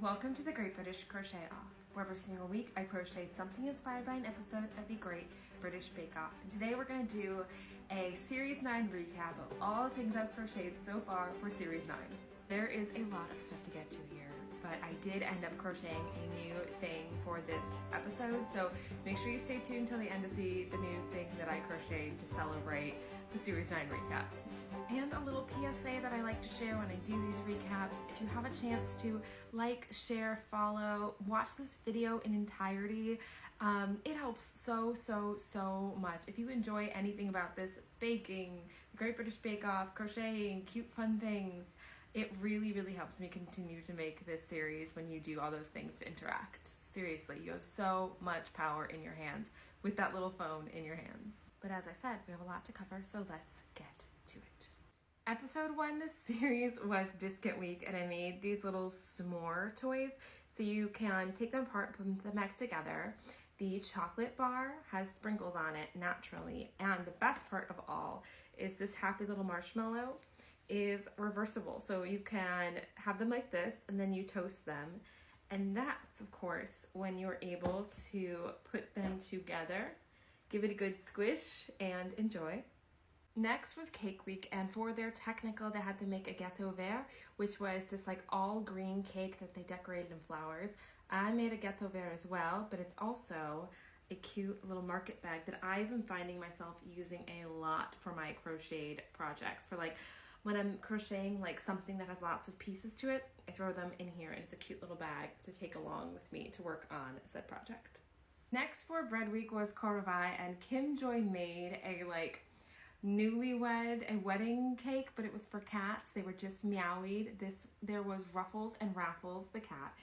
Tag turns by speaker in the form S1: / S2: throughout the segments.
S1: Welcome to the Great British Crochet Off, where every single week I crochet something inspired by an episode of the Great British Bake Off. And today we're going to do a Series 9 recap of all the things I've crocheted so far for Series 9. There is a lot of stuff to get to here, but I did end up crocheting a new thing for this episode, so make sure you stay tuned till the end to see the new thing that I crocheted to celebrate the Series 9 recap. And a little PSA that I like to share when I do these recaps: if you have a chance to like, share, follow, watch this video in entirety, it helps so much. If you enjoy anything about this, baking, Great British Bake Off, crocheting, cute fun things, it really helps me continue to make this series when you do all those things to interact. Seriously, you have so much power in your hands with that little phone in your hands. But as I said, we have a lot to cover, so let's get to it. Episode 1 this series was Biscuit Week, and I made these little s'more toys so you can take them apart, put them back together. The chocolate bar has sprinkles on it naturally, and the best part of all is this happy little marshmallow is reversible, so you can have them like this and then you toast them, and that's of course when you're able to put them together, give it a good squish, and enjoy. Next was Cake Week, and for their technical they had to make a gâteau vert, which was this like all green cake that they decorated in flowers. I made a gâteau vert as well, but it's also a cute little market bag that I've been finding myself using a lot for my crocheted projects. For like when I'm crocheting like something that has lots of pieces to it, I throw them in here and it's a cute little bag to take along with me to work on said project. Next for Bread Week was Corvai, and Kim Joy made a a wedding cake, but it was for cats. They were just meowied. There was Ruffles and Raffles, the cat,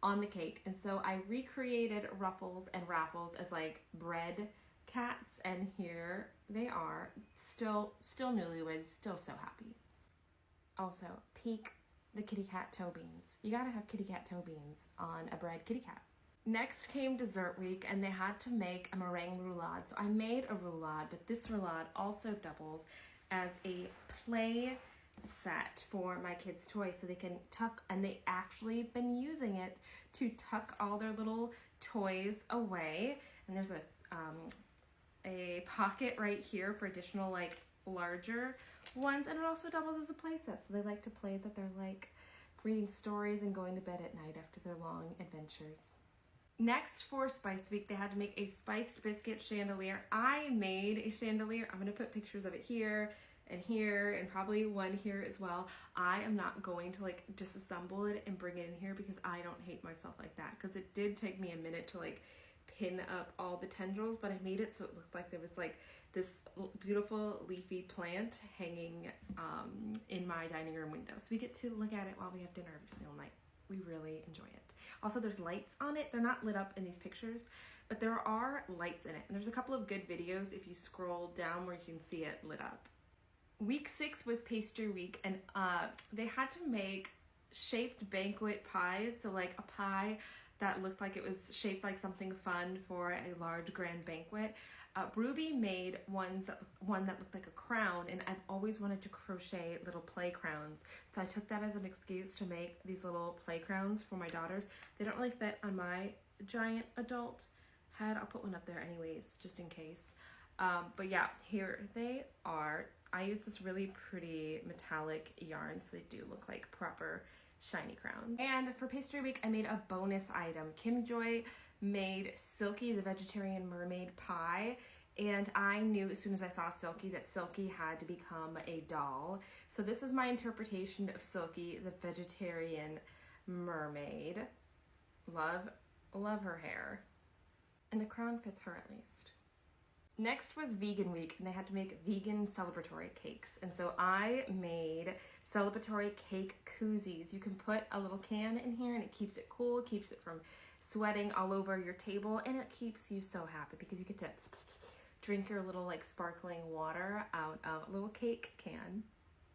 S1: on the cake, and so I recreated Ruffles and Raffles as like bread cats, and here they are, still newlyweds, still so happy. Also, peek the kitty cat toe beans. You gotta have kitty cat toe beans on a bread kitty cat. Next came Dessert Week, and they had to make a meringue roulade. So I made a roulade, but this roulade also doubles as a play set for my kids' toys, so they can tuck, and they actually been using it to tuck all their little toys away. And there's a pocket right here for additional like larger ones, and it also doubles as a play set. So they like to play that they're like reading stories and going to bed at night after their long adventures. Next for Spice Week, they had to make a spiced biscuit chandelier. I made a chandelier. I'm gonna put pictures of it here and probably one here as well. I am not going to like disassemble it and bring it in here because I don't hate myself like that, because it did take me a minute to like pin up all the tendrils, but I made it so it looked like there was like this beautiful leafy plant hanging in my dining room window. So we get to look at it while we have dinner every single night. We really enjoy it. Also, there's lights on it. They're not lit up in these pictures, but there are lights in it. And there's a couple of good videos if you scroll down where you can see it lit up. Week 6 was Pastry Week, and they had to make shaped banquet pies. So like a pie that looked like it was shaped like something fun for a large grand banquet. Ruby made one that looked like a crown, and I've always wanted to crochet little play crowns, so I took that as an excuse to make these little play crowns for my daughters. They don't really fit on my giant adult head. I'll put one up there anyways, just in case. But yeah, here they are. I use this really pretty metallic yarn, so they do look like proper shiny crown. And for Pastry Week, I made a bonus item. Kim Joy made Silky the vegetarian mermaid pie, and I knew as soon as I saw Silky that Silky had to become a doll. So this is my interpretation of Silky the vegetarian mermaid. Love her hair. And the crown fits her at least. Next was Vegan Week, and they had to make vegan celebratory cakes. And so I made celebratory cake koozies. You can put a little can in here and it keeps it cool, keeps it from sweating all over your table, and it keeps you so happy because you get to drink your little like sparkling water out of a little cake can.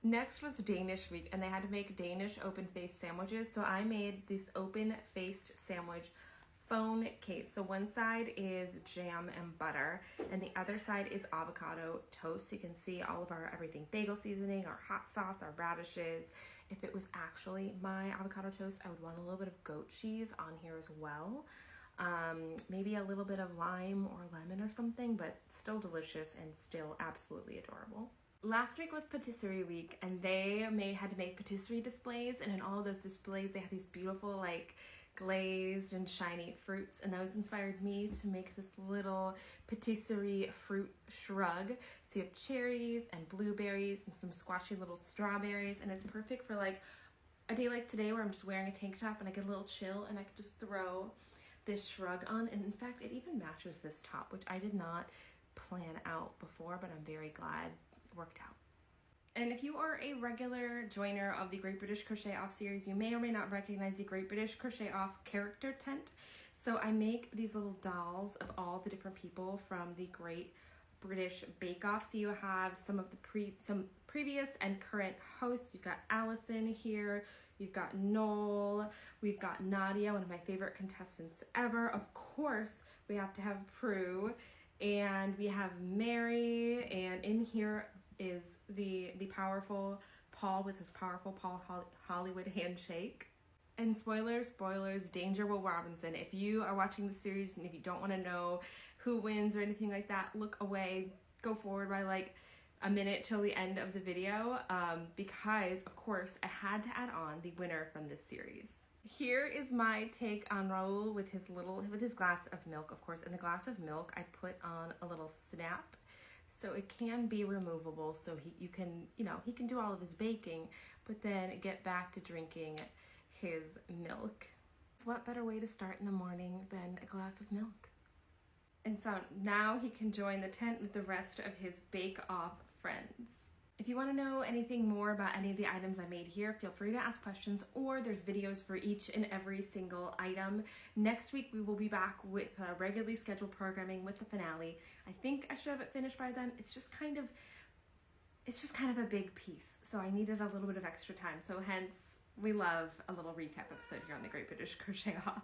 S1: Next was Danish Week, and they had to make Danish open-faced sandwiches. So I made this open-faced sandwich phone case. So one side is jam and butter, and the other side is avocado toast. So you can see all of our everything bagel seasoning, our hot sauce, our radishes. if it was actually my avocado toast, I would want a little bit of goat cheese on here as well. Maybe a little bit of lime or lemon or something, but still delicious and still absolutely adorable. Last week was patisserie week, and they had to make patisserie displays, and in all of those displays they had these beautiful like glazed and shiny fruits, and those inspired me to make this little patisserie fruit shrug. So you have cherries and blueberries and some squashy little strawberries, and it's perfect for like a day like today where I'm just wearing a tank top and I get a little chill and I can just throw this shrug on. And in fact, it even matches this top, which I did not plan out before, but I'm very glad it worked out. And if you are a regular joiner of the Great British Crochet Off series, you may or may not recognize the Great British Crochet Off character tent. So I make these little dolls of all the different people from the Great British Bake Off. So you have some of the some previous and current hosts. You've got Allison here, you've got Noel, we've got Nadia, one of my favorite contestants ever. Of course, we have to have Prue, and we have Mary, and in here is the powerful Paul with his powerful Paul Hollywood handshake. And spoilers, Danger Will Robinson. If you are watching the series and if you don't want to know who wins or anything like that, look away, go forward by like a minute till the end of the video, because of course I had to add on the winner from this series. Here is my take on Raul with his glass of milk. Of course, in the glass of milk I put on a little snap, so it can be removable, so he can do all of his baking, but then get back to drinking his milk. What better way to start in the morning than a glass of milk? And so now he can join the tent with the rest of his Bake Off friends. If you want to know anything more about any of the items I made here, feel free to ask questions, or there's videos for each and every single item. Next week we will be back with regularly scheduled programming with the finale. I think I should have it finished by then. It's just kind of a big piece, so I needed a little bit of extra time. So hence, we love a little recap episode here on the Great British Crochet Off.